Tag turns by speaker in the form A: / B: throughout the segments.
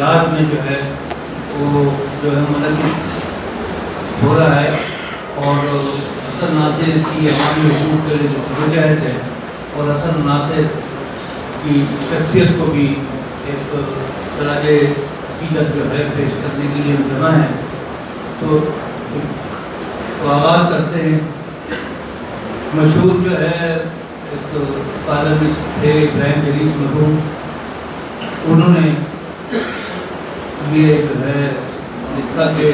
A: یاد میں جو ہے وہ جو ہے منعقد ہو رہا ہے، اور حسن ناصر کی عوامی حقوق کے جو مجاہد ہے اور حسن ناصر کی شخصیت کو بھی ایک خراج عقیدت جو ہے پیش کرنے کے لیے جمع ہے۔ تو آغاز کرتے ہیں۔ مشہور جو ہے ایک کالمسٹ تھے ابراہیم جلیس مرحوم، انہوں نے یہ جو ہے لکھا کہ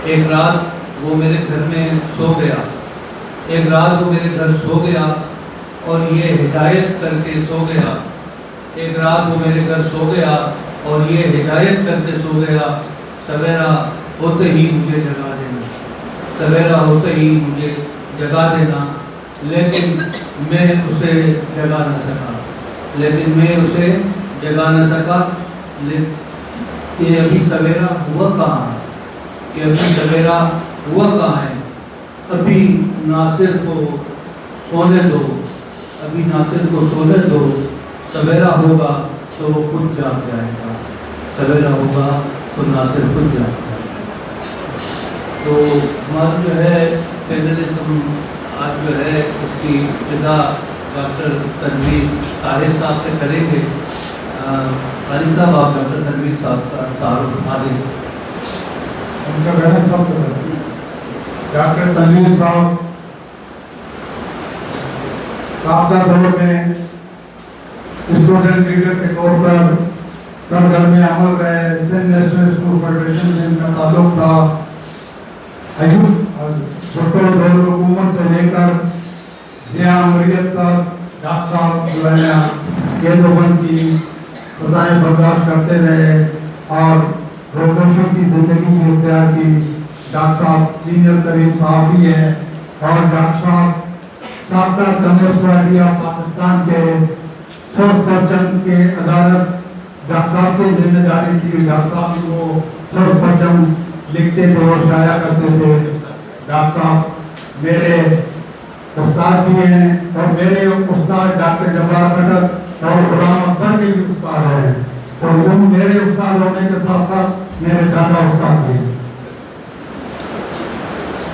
A: ایک رات وہ میرے گھر میں سو گیا، ایک رات وہ میرے گھر سو گیا اور یہ ہدایت کر کے سو گیا، ایک رات وہ میرے گھر سو گیا اور یہ ہدایت کر کے سو گیا، سویرا ہوتے ہی مجھے جگا دینا، سویرا ہوتے ہی مجھے جگا دینا، لیکن میں اسے جگا نہ سکا، لیکن میں اسے جگا نہ سکا کہ ابھی سویرا ہوا کہاں ہے، کہ ابھی سویرا ہوا کہاں ہے، ابھی ناصر کو سونے دو، ابھی ناصر کو سونے دو، سویرا ہوگا تو وہ خود جاگ جائے گا، سویرا ہوگا تو ناصر خود جاگ جائے گا۔ تو ہمارا جو ہے پینلسٹ آج جو ہے اس کی ابتدا ڈاکٹر تنویر طاہر صاحب سے کریں گے۔ قاری صاحب آپ ڈاکٹر تنویر صاحب کا تعارف بتا دیں۔
B: ان کا کہنا سب ڈاکٹر تنویر صاحب سابقہ دور میں اسٹوڈنٹ لیڈر کے طور پر سرگرم عمل رہے، سندھ نیشنل اسکول فیڈریشن سے ان کا تعلق تھا۔ چھوٹو دور حکومت سے لے کر ضیاء امریت تک ڈاکٹر صاحب جو ہے قید و بند کی سزائیں برداشت کرتے رہے اور روکوشن کی زندگی بھی اختیار کی۔ ڈاکٹر صاحب سینئر ترین صحافی ہیں اور ڈاکٹر صاحب سابقہ کمیونسٹ پارٹی آف پاکستان کے سرخ پرچم کے عدالت ڈاکٹر صاحب کی ذمہ داری تھی۔ ڈاکٹر صاحب کو سرخ پرچم لکھتے تھے اور شائع کرتے تھے۔ ڈاکٹر صاحب میرے استاد بھی ہیں اور میرے استاد ڈاکٹر جبار کھٹک اور غلام اکبر کے بھی استاد ہیں، اور وہ میرے استاد ہونے کے ساتھ ساتھ میرے دادا استاد بھی ہیں۔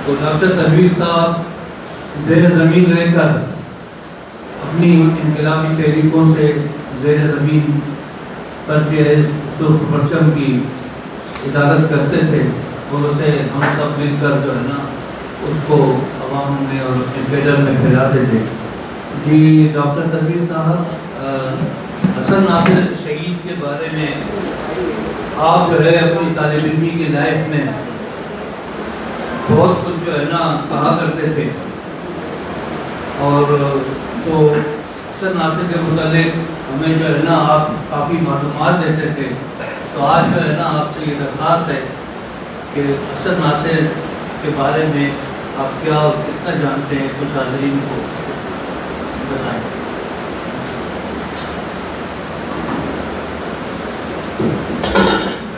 A: تو ڈاکٹر تنویر صاحب زیر زمین رہ کر اپنی انقلابی تحریکوں سے زیر زمین پرچے سرخ پرچم کی عدالت کرتے تھے، اور اسے ہم سب مل کر جو ہے نا اس کو عوام میں اور پیڈر میں پھیلاتے تھے۔ جی ڈاکٹر تنویر صاحب، حسن ناصر شہید کے بارے میں آپ جو ہے اپنی طالب علمی کی لائف میں بہت کچھ جو ہے نا کہا کرتے تھے، اور تو حسن ناصر کے متعلق ہمیں جو ہے نا آپ کافی معلومات دیتے تھے۔ تو آج جو ہے نا آپ سے یہ درخواست ہے کہ حسن ناصر کے بارے میں آپ کیا اور کتنا جانتے ہیں، کچھ حاضرین کو بتائیں۔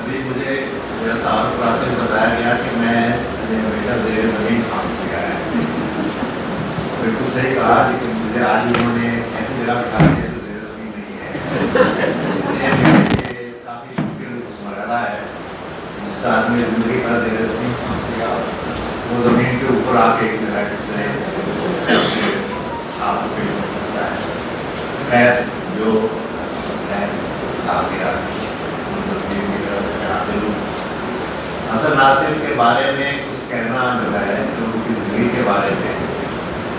C: ابھی مجھے میرا تعارف راستے میں بتایا گیا کہ میں بیٹا زیر زمین کام سے آیا ہے۔ بالکل صحیح کہا، لیکن مجھے آج انہوں نے ایسی جگہ بٹھا دی ہے جو زیر زمین نہیں ہے، اس لیے یہ کافی مشکل مرحلہ ہے جس سے آدمی زندگی پر زیر زمین کام کیا، وہ زمین کے اوپر آ کے ایک جگہ کس طرح آپ کو پیش کر سکتا ہے۔ خیر جو ہے آ گیا حسن ناصر کے بارے میں کچھ کہنا جو ہے جو ان کی زندگی کے بارے میں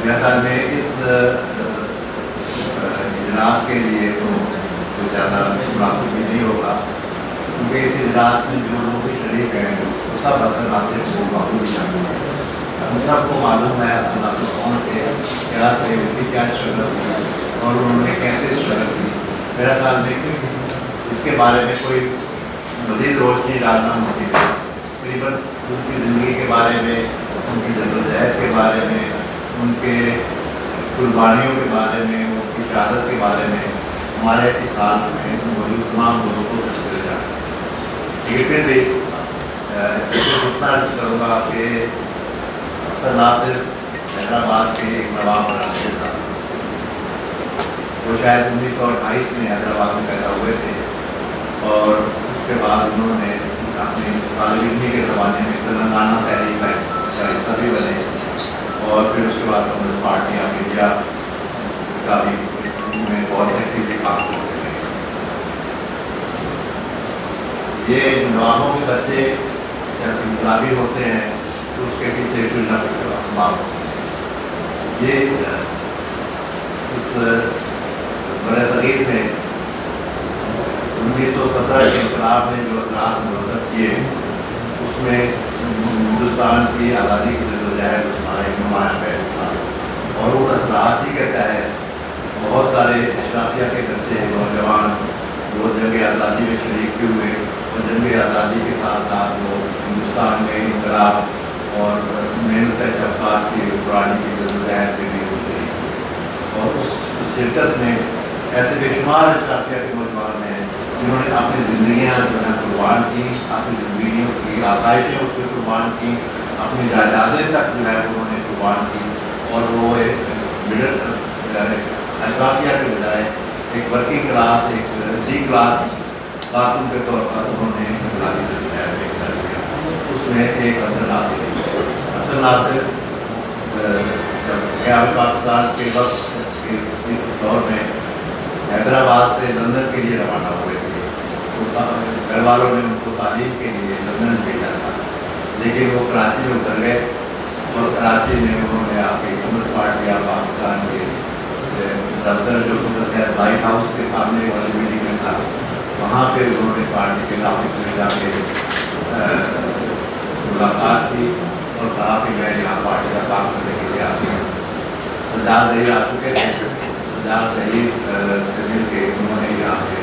C: میرے خیال میں اس اجلاس کے لیے تو کچھ زیادہ مناسب بھی نہیں ہوگا، کیونکہ اس اجلاس میں جو لوگ شریک ہیں وہ سب حسن ناصر کو بخوبی شامل ہیں۔ ہم سب کو معلوم ہے حسن ناصر کون تھے، کیا تھے، ان کی کیا اسٹرگل تھی اور انہوں نے کیسے اسٹرگل کی۔ میرا خیال میں اس کے بارے میں کوئی مزید روشنی ڈالنا ممکن ہے۔ تقریباً ان کی زندگی کے بارے میں، ان کی جدوجہد کے بارے میں، ان کے قربانیوں کے بارے میں، ان کی شہادت کے بارے میں ہمارے اس حال میں موجود تمام لوگوں کو تذکرہ جائے۔ لیکن پھر بھی اتنا عرض کروں گا کہ حسن ناصر حیدرآباد کے ایک نواب بناتے تھا۔ وہ شاید 1928 میں حیدرآباد میں پیدا ہوئے تھے اور اس کے بعد انہوں نے اپنی طالب علمی کے زمانے میں تلنگانہ تحریک کا حصہ بھی بنے، اور پھر اس کے بعد کمیونسٹ پارٹی آف انڈیا کا بھی میں بہت ایکٹیولی کام کرتے ہیں۔ یہ نوابوں کے بچے جب انقلابی ہوتے ہیں تو اس کے پیچھے کچھ نہ کچھ اسباب ہوتے ہیں۔ یہ اس برصغیر میں 1917 کے انقلاب نے جو اثرات مرتب کیے، اس میں ہندوستان کی آزادی کی جدوجہد اس کا ایک نمایاں پہلو تھا، اور وہ اثرات ہی کہتا ہے بہت سارے اشرافیہ کے بچے نوجوان جو جنگ آزادی میں شریک ہوئے، اور جنگ آزادی کے ساتھ ساتھ وہ ہندوستان میں انقلاب اور محنت طبقات کی قرآن کی جدوجہد میں بھی ہوئی، اور اس شرکت میں ایسے بے شمار اشرافیہ کے نوجوان ہیں جنہوں نے اپنی زندگیاں جو ہے قربان کی، اپنی زندگیوں کی آسائشیں اس پہ قربان کی، اپنی جائیدادیں تک جو ہے انہوں نے قربان کی، اور وہ ایک مڈل اشرافیہ کے بجائے ایک ورکنگ کلاس، ایک جی کلاس کارکن کے طور پر انہوں نے انقلابی جدوجہد میں حصہ لیا۔ اس میں ایک حسن ناصر جب قیام پاکستان کے وقت کے دور میں حیدرآباد سے لندن کے لیے روانہ ہوئے تھے، تو گھر والوں نے ان کو تعلیم کے لیے لندن بھیجا تھا، لیکن وہ کراچی میں اتر گئے، اور کراچی میں انہوں نے آ کے کمیونسٹ پارٹی آف پاکستان کے دفتر جو لائٹ ہاؤس کے سامنے والی بلڈنگ میں تھا، وہاں پہ انہوں نے پارٹی کے آفس میں جا کے ملاقات کی اور کہا کہ میں یہاں پارٹی کا کام کرنے کے لیے آتی ہوں۔ سجاد ظہیر آ چکے تھے، سجاد ظہیر سے مل کے انہوں نے یہاں پہ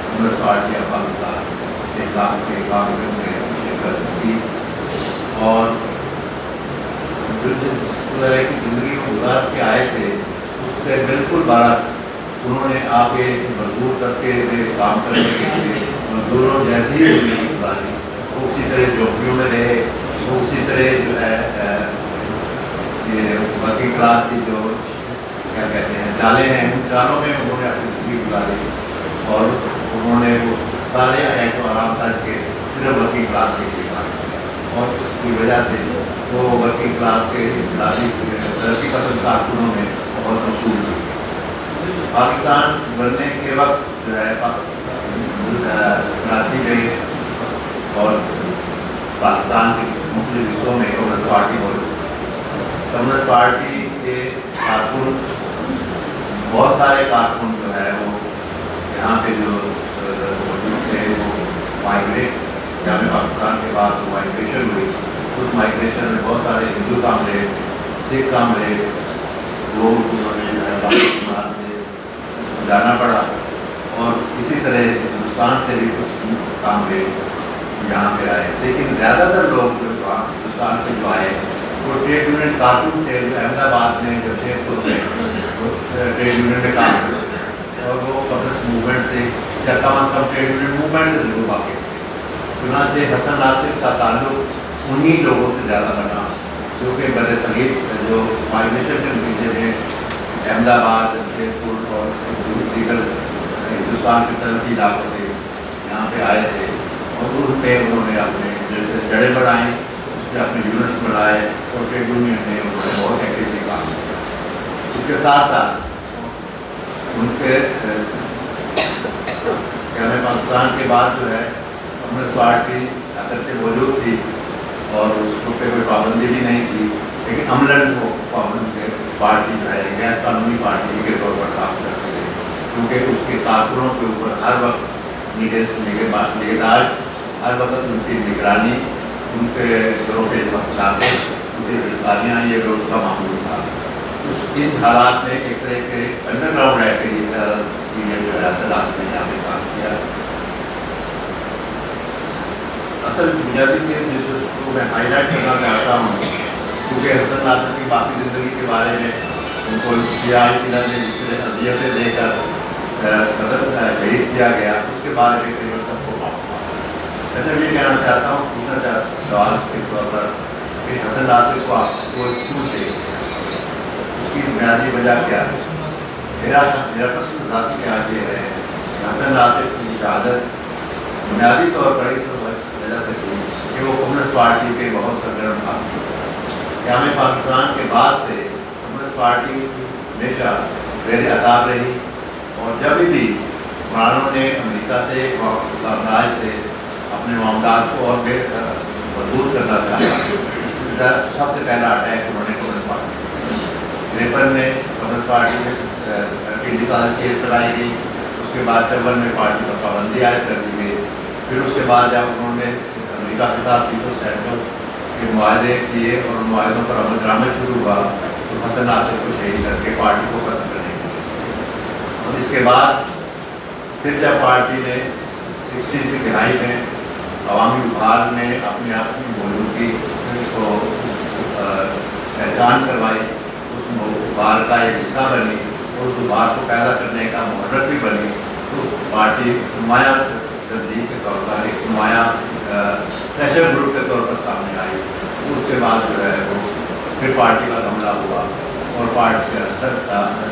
C: کمیونسٹ پارٹی آف پاکستان کے کانگریس میں شرکت کی، اور جس طرح کی زندگی میں گزار کے آئے تھے اس سے بالکل برعکس انہوں نے آ کے مزدور کرتے ہوئے کام کرنے کے لیے مزدوروں جیسی ہی زندگی گزاری، وہ اسی طرح جھوپڑیوں میں رہے، وہ اسی طرح جو ہے یہ ورکنگ کلاس کی جو کیا کہتے ہیں جالیں ہیں، ان جالوں میں انہوں نے اپنی زندگی گزاری، اور انہوں نے وہ سارے عیش و آرام تک کے صرف ورکنگ کلاس کے لیے کام کیا، اور اس کی وجہ سے وہ ورکنگ کلاس کے انقلابی ترقی پسند کارکنوں میں بہت مشہور ہوئی۔ پاکستان بننے کے وقت جو ہے کراچی میں اور پاکستان کے مختلف حصوں میں کمیونسٹ پارٹی موجود تھی۔ کمیونسٹ پارٹی کے کارکن، بہت سارے کارکن جو ہے وہ یہاں پہ جو موجود تھے وہ مائگریٹ، جامع پاکستان کے بعد وہ مائگریشن ہوئی، اس مائگریشن میں بہت سارے ہندو کامریڈ، سکھ کامریڈ، وہ انہوں نے جو ہے پاکستان سے جانا پڑا، اور اسی طرح ہندوستان سے بھی کچھ کامریڈ یہاں پہ آئے، لیکن زیادہ تر لوگ جو ہندوستان سے جو آئے وہ ٹریڈ یونین کارکن تھے، جو احمد آباد میں جو شیخ ہوتے ہیں وہ ٹریڈ یونین میں کام کرتے تھے، اور وہ کمیونسٹ موومنٹ سے یا کم از کم ٹریڈ یونین موومنٹ سے ضرور واقف تھے۔ چنانچہ حسن ناصر کا تعلق انہی لوگوں سے زیادہ بنا جو کہ برصغیر جو مائگریشن کے نتیجے میں احمد آباد، شیخ پور اور دیگر ہندوستان کے صنعتی علاقوں سے یہاں پہ آئے تھے، اور اس میں انہوں نے اپنے جڑیں بڑھائیں، اس میں اپنے یونٹس بڑھائے، اور ٹریڈ یونین میں انہوں نے بہت ایکٹیولی کام کیا۔ اس کے ساتھ ساتھ ان کے جامع پاکستان کے بعد جو ہے کمیونسٹ پارٹی اگرچہ موجود تھی اور اس پہ کوئی پابندی بھی نہیں تھی، لیکن عملاً وہ پارٹی جو ہے غیر قانونی پارٹی کے طور پر کام کرتے تھے، کیونکہ اس کے کارکنوں کے اوپر ہر وقت نگہداشت، ہر وقت ان کی نگرانی، ان کے گروہ کے چاہتے ان کی گرفتاریاں، یہ روز کا معمول تھا۔ ان حالات میں ایک طرح کے انڈر گراؤنڈ پیریڈ جو ہے اصلاحات میں یہاں پہ کام کیا۔ اصل بنیادی چیز جس کو میں ہائی لائٹ کرنا چاہتا ہوں، کیونکہ حسن ناصر کی باقی زندگی کے بارے میں ان کو سیاہ قلعہ میں جس طرح اذیتیں دے کر قتل شہید کیا گیا، اس کے بارے میں تقریباً سب کو معلوم ہے۔ میں صرف یہ کہنا چاہتا ہوں، پوچھنا چاہتا سوال کے طور پر کہ حسن ناصر کو آپ کو کیوں شہید کیا، اس کی بنیادی وجہ کیا ہے؟ میرا پسند ذاتی خیال یہ ہے کہ حسن ناصر کی شہادت بنیادی طور پر اس وجہ سے تھی کہ وہ کمیونسٹ پارٹی کے بہت سرگرم تھا. قیام پاکستان کے بعد سے کمیونسٹ پارٹی ہمیشہ زیر عطاب رہی اور جب بھی حکمرانوں نے امریکہ سے اور سامراج سے اپنے معاملات کو اور مضبوط کرنا چاہا، سب سے پہلا اٹیک انہوں نے کمیونسٹ پارٹی 53 میں کمیونسٹ پارٹی میں انتقال کیس چلائی گئی. اس کے بعد 54 میں پارٹی پر پابندی عائد کر دی گئی. پھر اس کے بعد جب انہوں نے امریکہ کے ساتھ پیٹو سینٹو کے معاہدے کیے اور ان معاہدوں پر عمل درآمد شروع ہوا تو حسن ناصر کو شہید کر کے پارٹی کو ختم کرنے کی. اور اس کے بعد پھر جب پارٹی نے 60 کی دہائی میں عوامی ابھار میں اپنی موجودگی کو پہچان کروائی، اس ابھار کا ایک حصہ بنی اور اس ابھار کو پیدا کرنے کا محرک بھی بنی، تو پارٹی نمایاں تنظیم کے طور پر ایک نمایاں پریشر گروپ کے طور پر سامنے آئی. اس کے بعد جو ہے وہ پھر پارٹی کا حملہ ہوا اور پارٹی کا اثر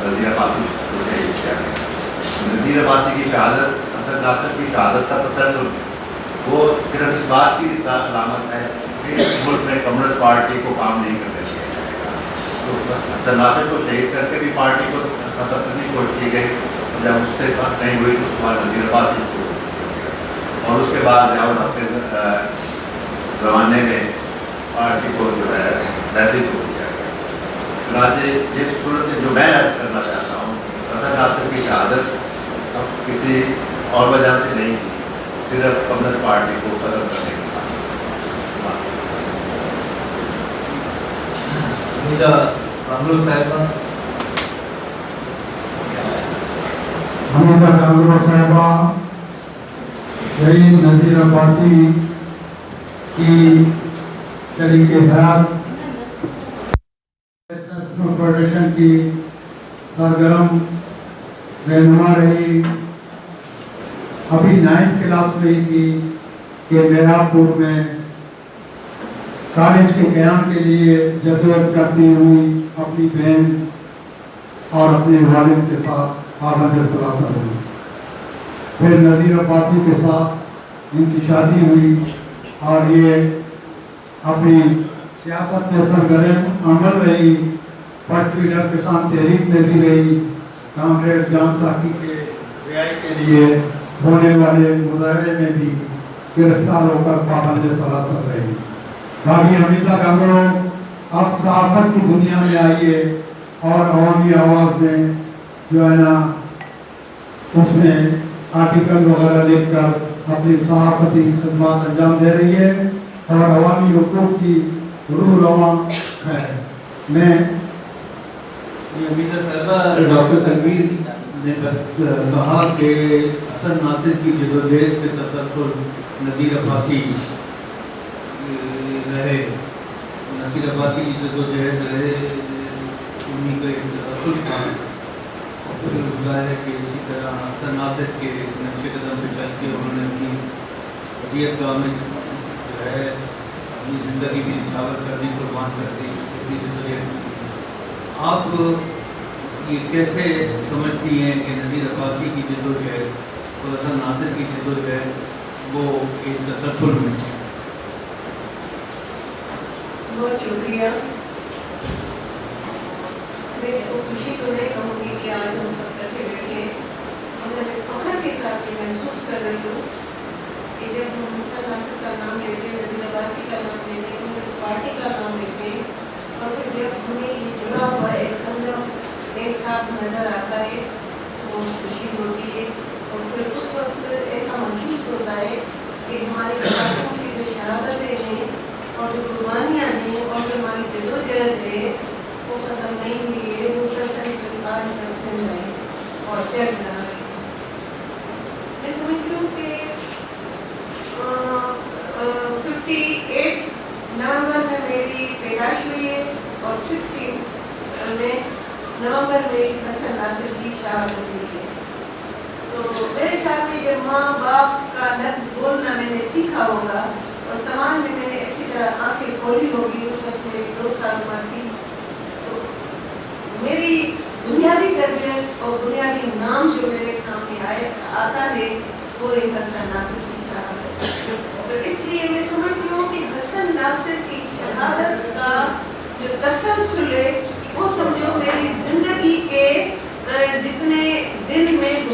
C: نذیر عباسی کو شہید کیا گیا. نذیر عباسی کی شہادت، حسن ناصر کی شہادت کا تسلسل وہ صرف اس بات کی علامت ہے کہ اس ملک میں کمیونسٹ پارٹی کو کام نہیں کرنے دیا جائے گا. تو حسن ناصر کو شہید کر کے بھی پارٹی کو ختم کرنے کی کوشش کی گئی. جب اس سے بات نہیں ہوئی تو اس کے بعد نذیر عباسی کو اور اس کے بعد ضیاء الحق کے زمانے میں پارٹی کو جو ہے ویسے ہی چھوڑ دیا گیا. چنانچہ جس صورت میں جو میں عرض کرنا چاہتا ہوں، حسن ناصر کی شہادت اب کسی اور وجہ سے نہیں تھی، صرف کمیونسٹ پارٹی کو ختم کرنے کی بات.
B: حمیدہ کانگرو صاحبہ شہید نذیر عباسی کی شریک حیات نیشنل فیڈریشن کی سرگرم رہنما رہی. ابھی 9th کلاس میں ہی تھی کہ میرا پور میں کالج کے قیام کے لیے جدوجہد کرتی ہوئی اپنی بہن اور اپنے والد کے ساتھ پابند ثلاثہ ہوئی. پھر نذیر عباسی کے ساتھ ان کی شادی ہوئی اور یہ اپنی سیاست میں سرگرم عمل رہی. پٹ فیڈر کسان تحریک میں بھی رہی. کامریڈ جان ساکی کے رہائی کے لیے ہونے والے مظاہرے میں بھی گرفتار ہو کر پابند ثلاثہ رہی. باقی حمیدہ کانگڑو اب صحافت کی دنیا میں آئیے اور عوامی آواز میں جو ہے نا اس میں آرٹیکل وغیرہ لکھ کر اپنی صحافتی خدمات انجام دے رہی ہے اور عوامی حقوق کی روح رواں ہے. میں
A: حمیدہ صاحبہ ڈاکٹر تنویر نے کہا کہ حسن ناصر کی جدوجہد کے تسلسل نذیر عباسی رہے. نذیر عباسی کی جدوجہد رہے انہیں کا ایک تسلسل تھا. پھر ظاہر ہے کہ اسی طرح حسن ناصر کے نقش قدم پہ چل کے انہوں نے اپنی وصیت گاہ میں جو ہے اپنی زندگی بھی نچھاور کر دی، قربان کر دی اپنی جدوجہد. آپ یہ کیسے سمجھتی ہیں کہ نذیر عباسی کی جدوجہد اور حسن ناصر کی جدوجہد وہ ایک تسلسل میں؟
D: بہت شکریہ. میں اس کو خوشی تو نہیں کہوں گی کہ آج ہم سب کٹھے بیٹھے، مگر میں فخر کے ساتھ یہ محسوس کر رہی ہوں کہ جب ہم حسن ناصر کا نام لیتے، نذیر عباسی کا نام لیتے، کانگریس پارٹی کا نام لیتے، اور پھر جب ہمیں یہ جڑا ہوا ایک سنگم ایک ساتھ نظر آتا ہے تو بہت خوشی ہوتی ہے. اور پھر اس وقت ایسا محسوس ہوتا ہے کہ ہمارے ساتھیوں کی جو شہادتیں ہیں اور جو قربانیاں ہیں اور جو ہماری جدوجہد ہے وہ ختم نہیں ہوئی ہے، وہ مسلسل آج تک زندہ ہے اور چل رہا ہے. میں سمجھتی ہوں کہ 58 نومبر میں میری پیدائش ہوئی ہے اور 16 میں نومبر میں حسن ناصر کی شہادت ہوئی ہے. تو میرے خیال میں جب ماں باپ کا لفظ بولنا میں نے سیکھا ہوگا اور سماج میں میں نے اچھی طرح آنکھیں کھولی ہوگی، اس وقت میری 2 سال عمر تھی، تو میری بنیادی تربیت اور بنیادی نام جو میرے سامنے آتا ہے وہ ایک حسن ناصر کی شہادت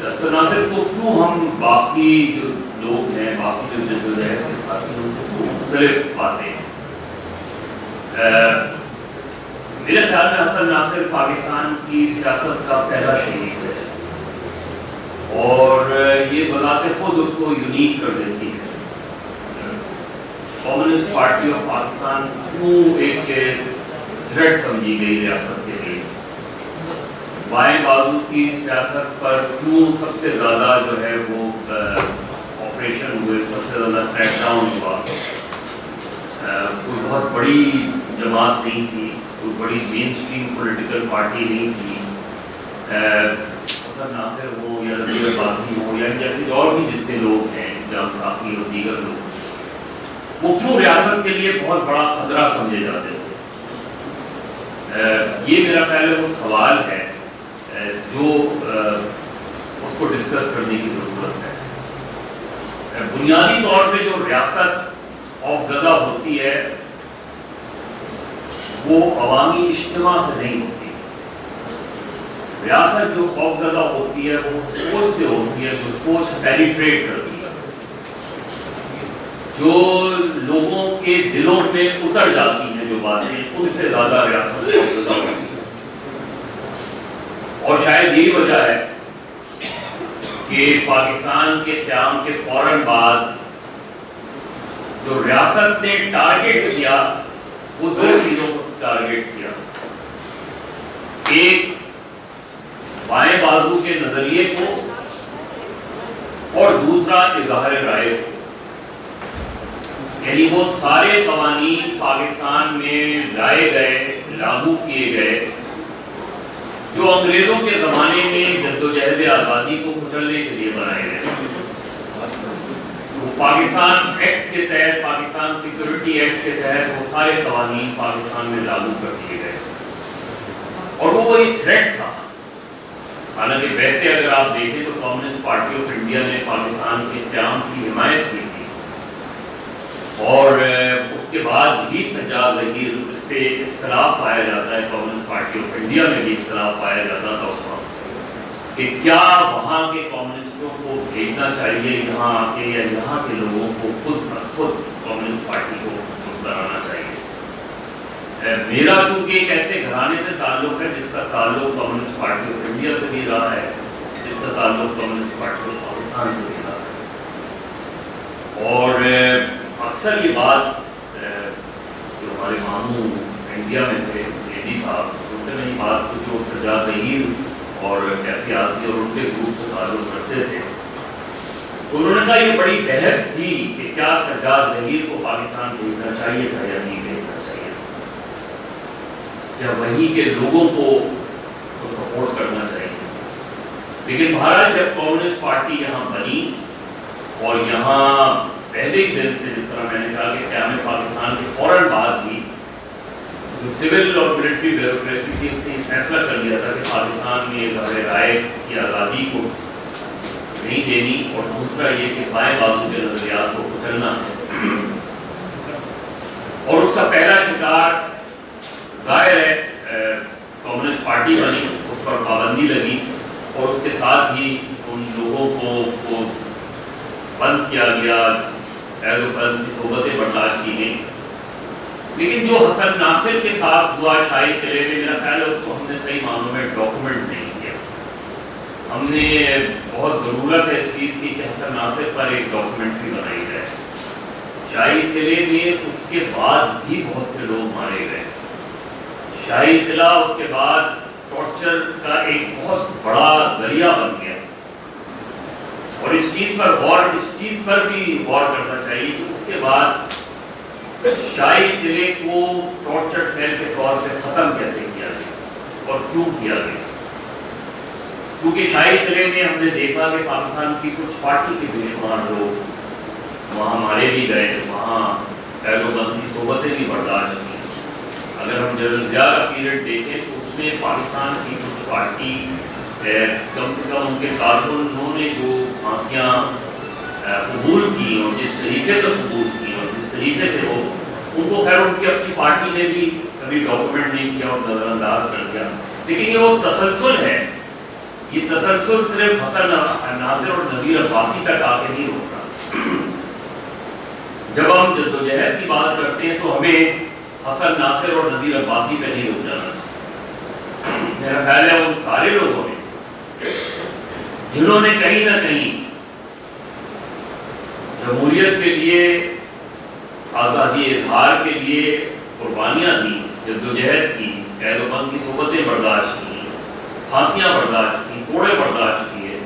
E: سر ناصر کو کیوں ہم باقی جو لوگ ہیں، باقی جو جدوجہد کے ساتھی ان سے مختلف پاتے ہیں؟ میرے خیال میں حسن ناصر پاکستان کی سیاست کا پہلا شہید ہے، اور یہ بذات خود اس کو یونیک کر دیتی ہے۔ کمیونسٹ پارٹی آف پاکستان کیوں ایک تھریٹ سمجھی گئی ریاست کے لیے؟ بائیں بازو کی سیاست پر کیوں سب سے زیادہ جو ہے وہ آپریشن ہوئے، سب سے زیادہ کریک ڈاؤن ہوا؟ کوئی بہت بڑی جماعت نہیں تھی، کوئی بڑی مین اسٹریم پولیٹیکل پارٹی نہیں تھی، حسن ناصر ہو یا نذیر عباسی ہو یا جیسے اور بھی جتنے لوگ ہیں، جام ساقی اور دیگر لوگ، وہ کیوں ریاست کے لیے بہت بڑا خطرہ سمجھے جاتے تھے؟ یہ میرا خیال ہے وہ سوال ہے جو اس کو ڈسکس کرنے کی ضرورت ہے۔ بنیادی طور پہ جو ریاست خوفزدہ ہوتی ہے وہ عوامی اجتماع سے نہیں ہوتی۔ ریاست جو خوفزدہ ہوتی ہے وہ سوچ سے ہوتی ہے، جو سوچ پینیٹریٹ کرتی ہے، جو لوگوں کے دلوں میں اتر جاتی ہیں جو باتیں، ان سے زیادہ ریاست خوفزدہ ہوتی ہے۔ اور شاید یہی وجہ ہے کہ پاکستان کے قیام کے فوراً بعد جو ریاست نے ٹارگٹ کیا وہ دو چیزوں کو ٹارگٹ کیا، ایک بائیں بازو کے نظریے کو اور دوسرا اظہار رائے کو۔ یعنی وہ سارے قوانین پاکستان میں لائے گئے، لاگو کیے گئے جو انگریزوں کے زمانے میں جدوجہد آزادی کو کچلنے کے لیے بنائے گئے۔ پاکستان ایکٹ کے تحت، پاکستان سیکورٹی ایکٹ کے تحت وہ سارے قوانین پاکستان میں لاگو کر دیے گئے، اور وہ ایک تھریٹ تھا۔ حالانکہ ویسے اگر آپ دیکھیں تو کمیونسٹ پارٹی آف انڈیا نے پاکستان کے قیام کی حمایت کی تھی، اور اس کے بعد بھی سجاد ظہیر، اس پہ اختلاف پایا جاتا ہے، کمیونسٹ پارٹی آف انڈیا میں بھی اختلاف پایا جاتا تھا اس وقت کہ کیا وہاں کے کمیونسٹوں کو بھیجنا چاہیے یہاں آ کے، یا یہاں کے لوگوں کو خود کمیونسٹ پارٹی کو بنانا چاہیے۔ میرا چونکہ ایک ایسے گھرانے سے تعلق ہے جس کا تعلق کمیونسٹ پارٹی آف انڈیا سے بھی رہا ہے، جس کا تعلق کمیونسٹ پارٹی آف پاکستان سے بھی رہا ہے، اور اکثر یہ بات جو ہمارے ماموں انڈیا میں تھے لیڈی صاحب، ان سے میں یہ بات جو سجاد ظہیر اور کیفی آدمی اور ان کے گروپ سے تعلق رکھتے تھے، انہوں نے کہا یہ بڑی بحث تھی کہ کیا سجاد ظہیر کو پاکستان بھیجنا چاہیے تھا یا نہیں بھیجنا چاہیے تھا، یا وہیں کے لوگوں کو سپورٹ کرنا چاہیے۔ لیکن بہرحال جب کمیونسٹ پارٹی یہاں بنی اور یہاں پہلے ہی دن سے، جس طرح میں نے کہا کہ قیام پاکستان کے فوراً بعد ہی جو سول اور ملٹری بیوروکریسی تھی، اس نے فیصلہ کر لیا تھا کہ پاکستان میں اظہار رائے کی آزادی کو نہیں دینی، اور دوسرا یہ کہ بائیں بازو کے نظریات کو کچلنا ہے، اور اس کا پہلا شکار ظاہر ہے کمیونسٹ پارٹی بنی، اس پر پابندی لگی، اور اس کے ساتھ ہی ان لوگوں کو بند کیا گیا، ایز بند کی صحبتیں برداشت کی گئیں۔ لیکن جو حسن ناصر کے ساتھ ہوا شاہی قلعے میں، میرا خیال ہے اس کو ہم نے صحیح معنوں میں ڈاکومنٹ نہیں کیا۔ ہم نے بہت ضرورت ہے اس چیز کی کہ حسن ناصر پر ایک ڈاکومنٹری بنائی جائے۔ شاہی قلعے میں اس کے بعد بھی بہت سے لوگ مارے گئے۔ شاہی قلعہ اس کے بعد ٹارچر کا ایک بہت بڑا ذریعہ بن گیا، اور اس چیز پر بھی غور کرنا چاہیے کہ اس کے بعد شاہی قلعے کو ٹارچر سیل کے طور پہ ختم کیسے کیا گیا اور کیوں کیا گیا۔ کیونکہ شاہی قلعے میں ہم نے دیکھا کہ پاکستان کی کچھ پارٹی کے بے شمار لوگ وہاں مارے بھی گئے، وہاں قید و بند کی صحبتیں بھی برداشت کی۔ اگر ہم جنرل ضیاء کا پیریڈ دیکھیں تو اس میں پاکستان کی کچھ پارٹی کم سے کم ان کے کارکنوں نے جو پھانسیاں قبول کی اور جس طریقے سے قبول کی اور جس طریقے سے وہ ان کو، خیر ان کی اپنی پارٹی نے بھی کبھی ڈاکومنٹ نہیں کیا اور نظر انداز کر دیا، لیکن یہ وہ تسلسل ہے یہ تسلسل صرف حسن ناصر اور نذیر عباسی تک آ کے نہیں ہوتا. جب ہم جدوجہد کی بات کرتے ہیں تو ہمیں حسن ناصر اور نذیر عباسی پہ نہیں رک جانا چاہیے. میرا خیال ہے ان سارے لوگوں نے جنہوں نے کہیں نہ کہیں جمہوریت کے لیے، آزادی اظہار کے لیے قربانیاں دی، جدوجہد کی، قید و بند کی صحبتیں برداشت کی، پھانسیاں برداشت کی، کوڑے برداشت کیے،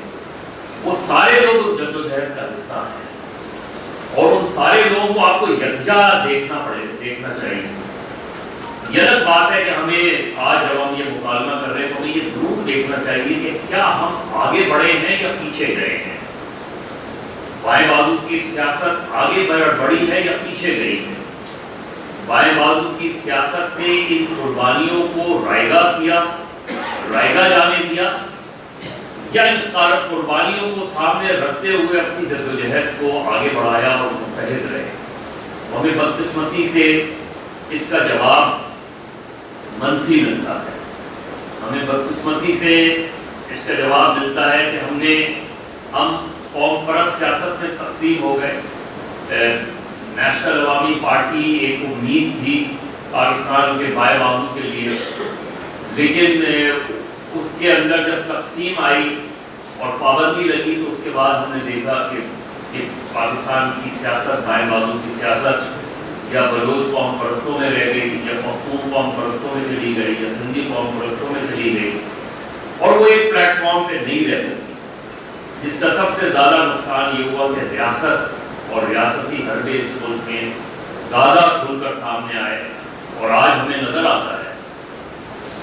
E: وہ سارے لوگ اس جدوجہد کا حصہ ہیں. اور ان سارے لوگوں کو آپ کو یکجا دیکھنا چاہیے. یہ الگ بات ہے کہ ہمیں آج جب ہم یہ مکالمہ کر رہے ہیں تو ہمیں یہ ضرور دیکھنا چاہیے کہ کیا ہم آگے بڑھے ہیں یا پیچھے گئے ہیں. بائیں بازو کی سیاست آگے بڑھی ہے یا پیچھے گئی ہے. بائیں بازو کی سیاست نے ان قربانیوں کو رائگاں کیا، رائگاں جانے دیا، یا ان قربانیوں کو سامنے رکھتے ہوئے اپنی جدوجہد کو آگے بڑھایا اور متحد رہے. ہمیں بدقسمتی سے اس کا جواب منفی ملتا ہے. ہمیں بدقسمتی سے اس کا جواب ملتا ہے کہ ہم قوم پرست سیاست میں تقسیم ہو گئے. نیشنل عوامی پارٹی ایک امید تھی پاکستان کے بائیں بازو کے لیے، لیکن اس کے اندر جب تقسیم آئی اور پابندی لگی تو اس کے بعد ہم نے دیکھا کہ پاکستان کی سیاست، بائیں بازو کی سیاست یا بلوچ قوم پرستوں میں رہ گئی، یا پختون قوم پرستوں میں چلی گئی، یا سندھی قوم پرستوں میں چلی گئی، اور وہ ایک پلیٹ فارم پہ نہیں رہ سکتی. جس کا سب سے زیادہ نقصان یہ ہوا کہ ریاست اور ریاستی حربے اس ملک میں زیادہ کھل کر سامنے آئے. اور آج ہمیں نظر آتا ہے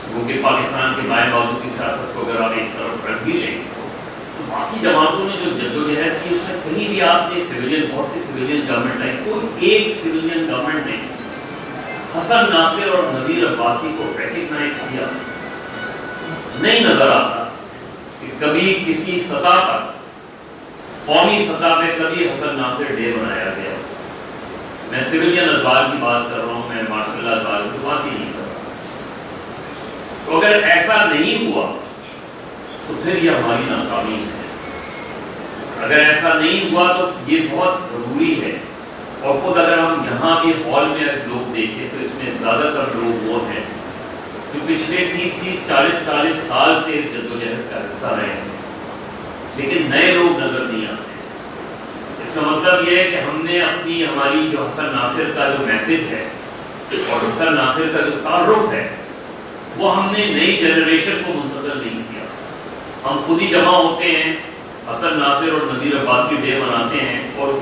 E: کیونکہ پاکستان کے بائیں بازو کی سیاست کو اگر آپ ایک طرف رکھ بھی لیں تو باقی جماعتوں نے جو جدوجہد کی اس میں کہیں بھی آپ نے بہت سی سویلین گورنمنٹ ہے، کوئی ایک سویلین گورنمنٹ نے حسن ناصر اور نذیر عباسی کو ریکگنائز کیا نہیں نظر آتا. کہ کبھی کسی سطح پر، قومی سطح پہ کبھی حسن ناصر ڈے منایا گیا. میں سویلین ادوار کی بات کر رہا ہوں، میں مارشل ادوار کی بات ہی نہیں کر رہا. تو اگر ایسا نہیں ہوا تو پھر یہ ہماری ناکامی ہے. اگر ایسا نہیں ہوا تو یہ بہت ضروری ہے. اور خود اگر ہم یہاں بھی ہال میں لوگ دیکھیں تو اس میں زیادہ تر لوگ وہ ہیں جو پچھلے 30-40 سال سے اس جدوجہد کا حصہ رہے ہیں، لیکن نئے لوگ نظر نہیں آتے. اس کا مطلب یہ ہے کہ ہم نے ہماری جو حسن ناصر کا جو میسج ہے اور حسن ناصر کا جو تعارف ہے وہ ہم نے نئی جنریشن کو منتقل نہیں کیا. ہم خود ہی جمع ہوتے ہیں، حسن ناصر اور نذیر عباسی ڈے مناتے ہیں اور اس کے